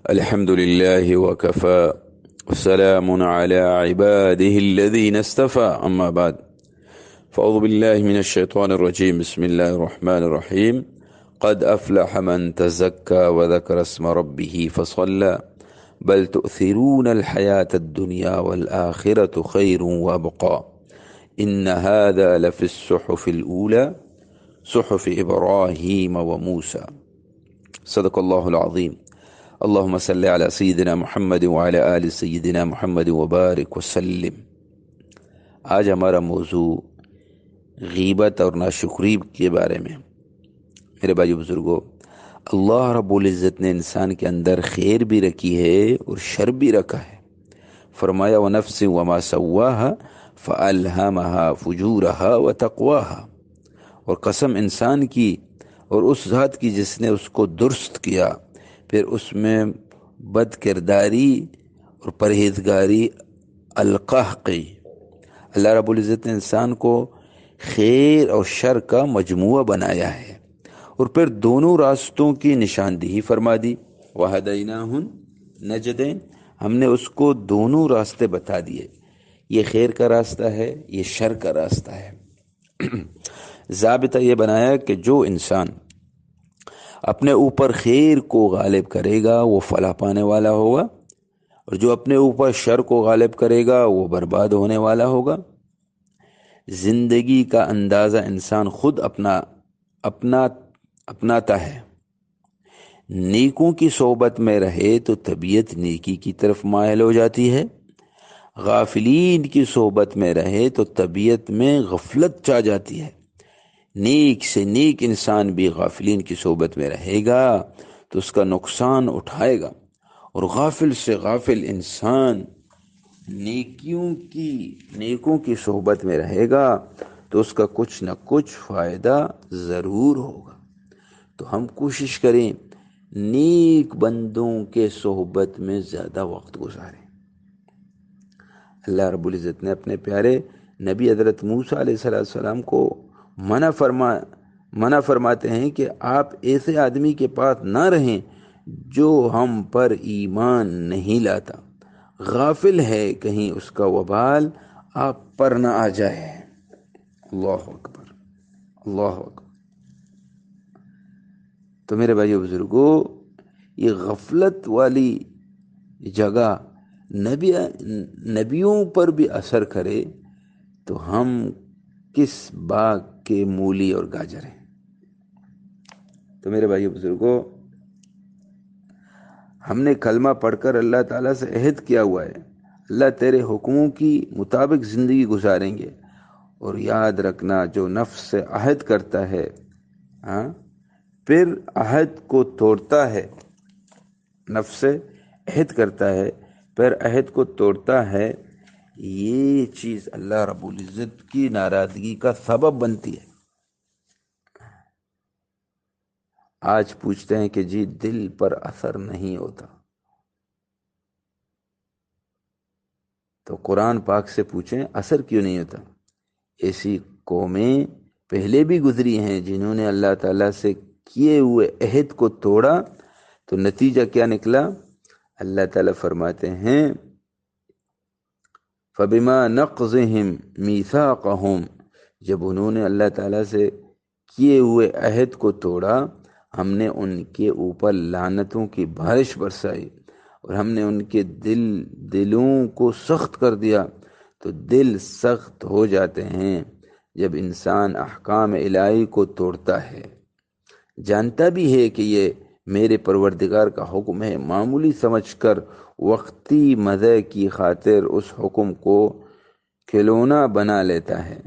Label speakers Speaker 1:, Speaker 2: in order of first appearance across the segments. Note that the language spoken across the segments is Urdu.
Speaker 1: الحمد لله وكفى وسلام على عباده الذين اصطفى أما بعد فأعوذ بالله من الشيطان الرجيم بسم الله الرحمن الرحيم قد أفلح من تزكى وذكر اسم ربه فصلى بل تؤثرون الحياة الدنيا والآخرة خير وأبقى إن هذا لفي الصحف الأولى صحف إبراهيم وموسى صدق الله العظيم اللهم صل على سیدنا محمد وعلى آل سیدنا محمد وبارک وسلم۔ آج ہمارا موضوع غیبت اور ناشکری کے بارے میں۔ میرے بھائی بزرگوں، اللہ رب العزت نے انسان کے اندر خیر بھی رکھی ہے اور شر بھی رکھا ہے۔ فرمایا وَنَفْسٍ وَمَا سَوَّاهَا فَأَلْهَمَهَا فُجُورَهَا وَتَقْوَاهَا، اور قسم انسان کی اور اس ذات کی جس نے اس کو درست کیا، پھر اس میں بد کرداری اور پرہیزگاری القاہ کی۔ اللہ رب العزت نے انسان کو خیر اور شر کا مجموعہ بنایا ہے اور پھر دونوں راستوں کی نشاندہی فرما دی۔ وَهَدَيْنَاهُ النَّجْدَيْنِ، ہم نے اس کو دونوں راستے بتا دیے، یہ خیر کا راستہ ہے، یہ شر کا راستہ ہے۔ ضابطہ یہ بنایا کہ جو انسان اپنے اوپر خیر کو غالب کرے گا وہ فلاح پانے والا ہوگا، اور جو اپنے اوپر شر کو غالب کرے گا وہ برباد ہونے والا ہوگا۔ زندگی کا اندازہ انسان خود اپناتا ہے۔ نیکوں کی صحبت میں رہے تو طبیعت نیکی کی طرف مائل ہو جاتی ہے، غافلین کی صحبت میں رہے تو طبیعت میں غفلت چھا جاتی ہے۔ نیک سے نیک انسان بھی غافلین کی صحبت میں رہے گا تو اس کا نقصان اٹھائے گا، اور غافل سے غافل انسان نیکوں کی صحبت میں رہے گا تو اس کا کچھ نہ کچھ فائدہ ضرور ہوگا۔ تو ہم کوشش کریں نیک بندوں کے صحبت میں زیادہ وقت گزاریں۔ اللہ رب العزت نے اپنے پیارے نبی حضرت موسیٰ علیہ السلام کو منع فرماتے ہیں کہ آپ ایسے آدمی کے پاس نہ رہیں جو ہم پر ایمان نہیں لاتا، غافل ہے کہیں اس کا وبال آپ پر نہ آ جائے۔ اللہ اکبر، اللہ اکبر۔ تو میرے بھائیو بزرگوں، یہ غفلت والی جگہ نبیوں پر بھی اثر کرے تو ہم کس باغ کے مولی اور گاجر ہیں۔ تو میرے بھائیو بزرگوں، ہم نے کلمہ پڑھ کر اللہ تعالیٰ سے عہد کیا ہوا ہے، اللہ تیرے حکموں کی مطابق زندگی گزاریں گے۔ اور یاد رکھنا، جو نفس سے عہد کرتا ہے پھر عہد کو توڑتا ہے، نفس سے عہد کرتا ہے پھر عہد کو توڑتا ہے، یہ چیز اللہ رب العزت کی ناراضگی کا سبب بنتی ہے۔ آج پوچھتے ہیں کہ جی دل پر اثر نہیں ہوتا، تو قرآن پاک سے پوچھیں اثر کیوں نہیں ہوتا۔ ایسی قومیں پہلے بھی گزری ہیں جنہوں نے اللہ تعالیٰ سے کیے ہوئے عہد کو توڑا، تو نتیجہ کیا نکلا؟ اللہ تعالیٰ فرماتے ہیں فَبِمَا نَقْضِهِمْ مِيثَاقَهُمْ، جب انہوں نے اللہ تعالیٰ سے کیے ہوئے عہد کو توڑا، ہم نے ان کے اوپر لعنتوں کی بارش برسائی، اور ہم نے ان کے دلوں کو سخت کر دیا۔ تو دل سخت ہو جاتے ہیں جب انسان احکام الہی کو توڑتا ہے، جانتا بھی ہے کہ یہ میرے پروردگار کا حکم ہے، معمولی سمجھ کر وقتی مزے کی خاطر اس حکم کو کھلونا بنا لیتا ہے۔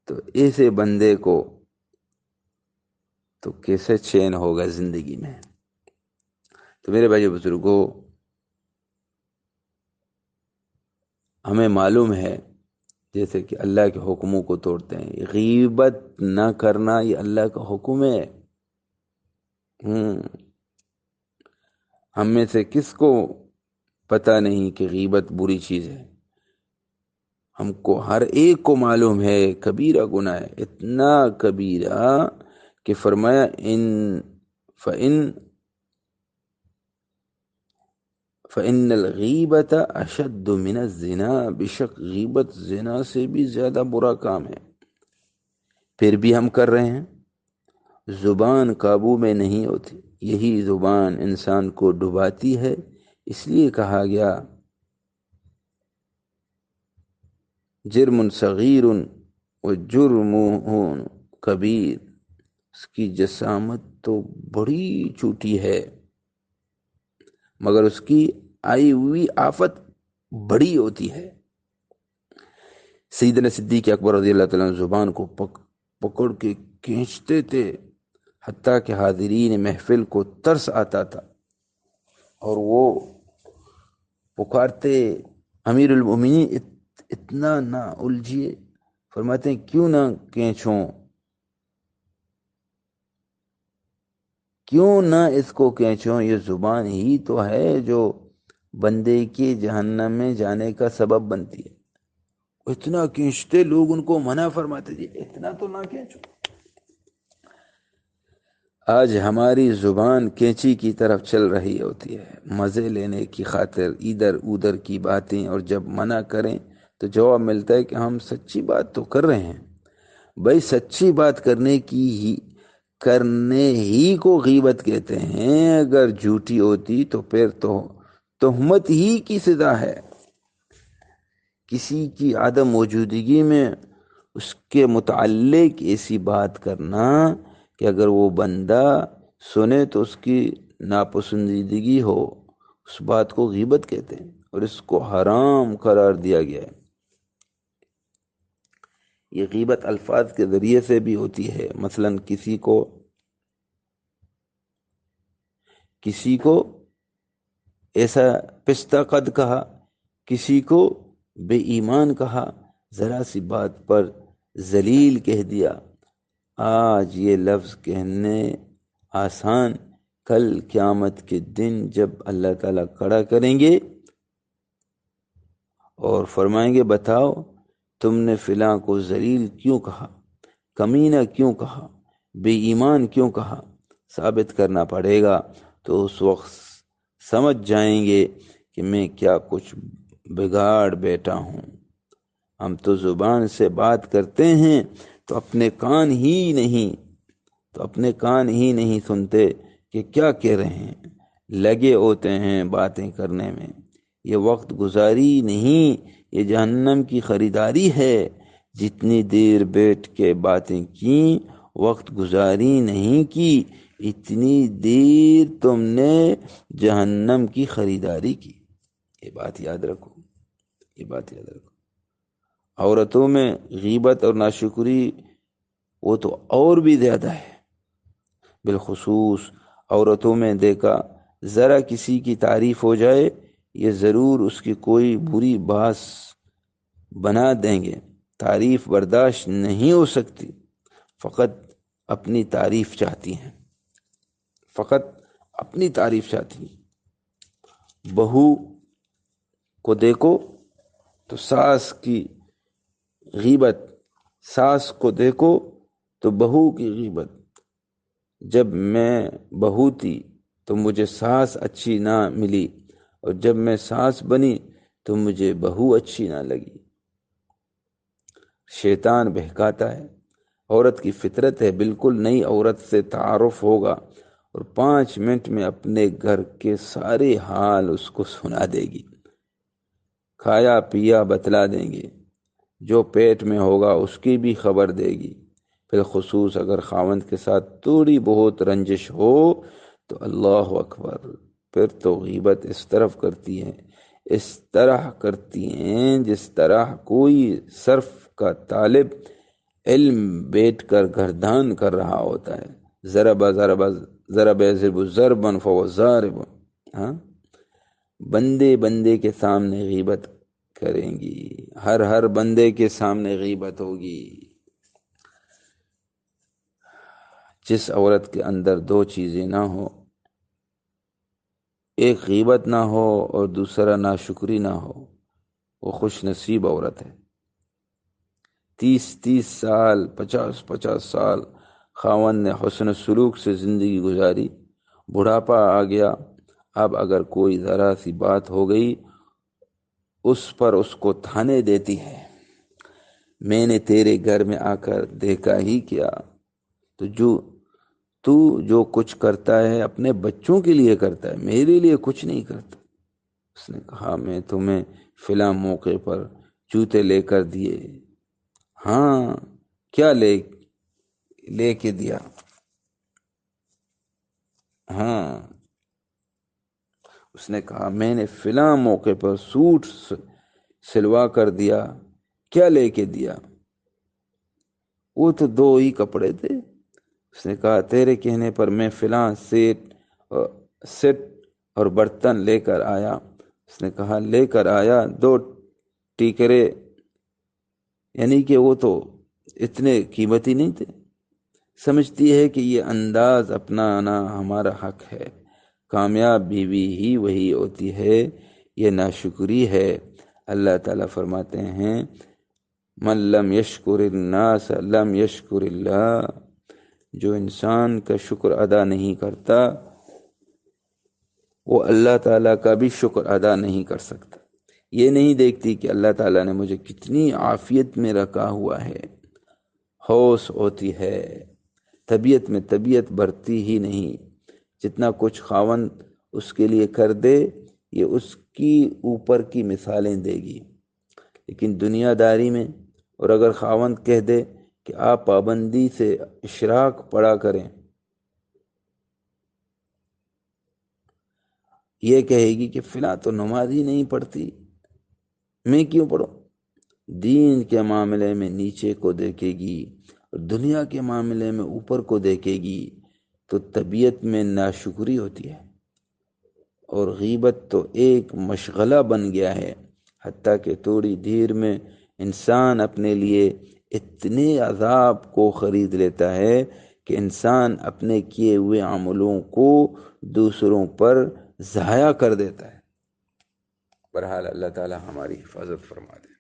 Speaker 1: تو ایسے بندے کو تو کیسے چین ہوگا زندگی میں؟ تو میرے بھائی بزرگوں، ہمیں معلوم ہے جیسے کہ اللہ کے حکموں کو توڑتے ہیں، غیبت نہ کرنا یہ اللہ کا حکم ہے۔ ہم میں سے کس کو پتہ نہیں کہ غیبت بری چیز ہے؟ ہم کو ہر ایک کو معلوم ہے کبیرہ گناہ ہے، اتنا کبیرہ کہ فرمایا ان فإن الغیبت اشد من الزنا، بشک غیبت زنا سے بھی زیادہ برا کام ہے، پھر بھی ہم کر رہے ہیں۔ زبان قابو میں نہیں ہوتی، یہی زبان انسان کو ڈباتی ہے، اس لیے کہا گیا جرم صغیر و جرمہ کبیر، اس کی جسامت تو بڑی چھوٹی ہے مگر اس کی آئی ہوئی آفت بڑی ہوتی ہے۔ سیدنا صدیق اکبر رضی اللہ تعالیٰ عنہ زبان کو پکڑ کے کھینچتے تھے، حتیٰ کہ حاضرین محفل کو ترس آتا تھا اور وہ پکارتے امیر المومنین اتنا نہ الجھیے، فرماتے ہیں کیوں نہ کھینچوں، کیوں نہ اس کو کھینچوں، یہ زبان ہی تو ہے جو بندے کے جہنم میں جانے کا سبب بنتی ہے۔ اتنا کھینچتے، لوگ ان کو منع فرماتے جی اتنا تو نہ کھینچو۔ آج ہماری زبان کینچی کی طرف چل رہی ہوتی ہے، مزے لینے کی خاطر ادھر ادھر کی باتیں، اور جب منع کریں تو جواب ملتا ہے کہ ہم سچی بات تو کر رہے ہیں۔ بھائی سچی بات کرنے ہی کو غیبت کہتے ہیں، اگر جھوٹی ہوتی تو پھر تو تہمت ہی کی سزا ہے۔ کسی کی عدم موجودگی میں اس کے متعلق ایسی بات کرنا کہ اگر وہ بندہ سنے تو اس کی ناپسندیدگی ہو، اس بات کو غیبت کہتے ہیں اور اس کو حرام قرار دیا گیا ہے۔ یہ غیبت الفاظ کے ذریعے سے بھی ہوتی ہے، مثلا کسی کو ایسا پستہ قد کہا، کسی کو بے ایمان کہا، ذرا سی بات پر ذلیل کہہ دیا۔ آج یہ لفظ کہنے آسان، کل قیامت کے دن جب اللہ تعالیٰ کھڑا کریں گے اور فرمائیں گے بتاؤ تم نے فلاں کو ذلیل کیوں کہا، کمینہ کیوں کہا، بے ایمان کیوں کہا، ثابت کرنا پڑے گا، تو اس وقت سمجھ جائیں گے کہ میں کیا کچھ بگاڑ بیٹھا ہوں۔ ہم تو زبان سے بات کرتے ہیں تو اپنے کان ہی نہیں سنتے کہ کیا کہہ رہے ہیں، لگے ہوتے ہیں باتیں کرنے میں۔ یہ وقت گزاری نہیں، یہ جہنم کی خریداری ہے۔ جتنی دیر بیٹھ کے باتیں کی، وقت گزاری نہیں کی، اتنی دیر تم نے جہنم کی خریداری کی۔ یہ بات یاد رکھو، یہ بات یاد رکھو۔ عورتوں میں غیبت اور ناشکری وہ تو اور بھی زیادہ ہے، بالخصوص عورتوں میں دیکھا، ذرا کسی کی تعریف ہو جائے یہ ضرور اس کی کوئی بری باس بنا دیں گے، تعریف برداشت نہیں ہو سکتی، فقط اپنی تعریف چاہتی ہیں، فقط اپنی تعریف چاہتی ہیں۔ بہو کو دیکھو تو ساس کی غیبت، ساس کو دیکھو تو بہو کی غیبت۔ جب میں بہو تھی تو مجھے ساس اچھی نہ ملی، اور جب میں ساس بنی تو مجھے بہو اچھی نہ لگی۔ شیطان بہکاتا ہے، عورت کی فطرت ہے بالکل نئی عورت سے تعارف ہوگا اور 5 منٹ میں اپنے گھر کے سارے حال اس کو سنا دے گی، کھایا پیا بتلا دیں گے، جو پیٹ میں ہوگا اس کی بھی خبر دے گی۔ بالخصوص اگر خاوند کے ساتھ تھوڑی بہت رنجش ہو تو اللہ اکبر، پھر تو غیبت اس طرح کرتی ہیں جس طرح کوئی صرف کا طالب علم بیٹھ کر گردان کر رہا ہوتا ہے۔ ضرب یضرب ضربا فهو ضارب، بندے کے سامنے غیبت کریں گی، ہر بندے کے سامنے غیبت ہوگی۔ جس عورت کے اندر 2 چیزیں نہ ہو، ایک غیبت نہ ہو اور دوسرا ناشکری نہ ہو، وہ خوش نصیب عورت ہے۔ 30 سال 50 سال خاوند نے حسن سلوک سے زندگی گزاری، بڑھاپا آ گیا، اب اگر کوئی ذرا سی بات ہو گئی اس پر اس کو تھانے دیتی ہے۔ میں نے تیرے گھر میں آ کر دیکھا ہی کیا، تو جو کچھ کرتا ہے اپنے بچوں کے لیے کرتا ہے، میرے لیے کچھ نہیں کرتا۔ اس نے کہا میں تمہیں فلاں موقع پر جوتے لے کر دیے۔ ہاں، کیا لے کے دیا؟ ہاں، اس نے کہا میں نے فلاں موقع پر سوٹ سلوا کر دیا۔ کیا لے کے دیا؟ وہ تو دو ہی کپڑے تھے۔ اس نے کہا تیرے کہنے پر میں فلاں سیٹ اور برتن لے کر آیا۔ اس نے کہا لے کر آیا 2 ٹیکرے، یعنی کہ وہ تو اتنے قیمتی نہیں تھے۔ سمجھتی ہے کہ یہ انداز اپنانا ہمارا حق ہے۔ کامیاب بیوی ہی وہی ہوتی ہے، یہ ناشکری ہے۔ اللہ تعالیٰ فرماتے ہیں من لم یشکر الناس لم یشکر اللہ، جو انسان کا شکر ادا نہیں کرتا وہ اللہ تعالیٰ کا بھی شکر ادا نہیں کر سکتا۔ یہ نہیں دیکھتی کہ اللہ تعالیٰ نے مجھے کتنی عافیت میں رکھا ہوا ہے، ہوش ہوتی ہے، طبیعت میں طبیعت بڑھتی ہی نہیں۔ جتنا کچھ خاوند اس کے لیے کر دے یہ اس کی اوپر کی مثالیں دے گی، لیکن دنیا داری میں اور اگر خاوند کہہ دے کہ آپ پابندی سے اشراق پڑھا کریں، یہ کہے گی کہ فلاں تو نماز ہی نہیں پڑھتی، میں کیوں پڑھوں؟ دین کے معاملے میں نیچے کو دیکھے گی اور دنیا کے معاملے میں اوپر کو دیکھے گی تو طبیعت میں ناشکری ہوتی ہے، اور غیبت تو ایک مشغلہ بن گیا ہے، حتیٰ کہ تھوڑی دیر میں انسان اپنے لیے اتنے عذاب کو خرید لیتا ہے کہ انسان اپنے کیے ہوئے عملوں کو دوسروں پر ضائع کر دیتا ہے۔ بہرحال اللہ تعالی ہماری حفاظت فرما دے۔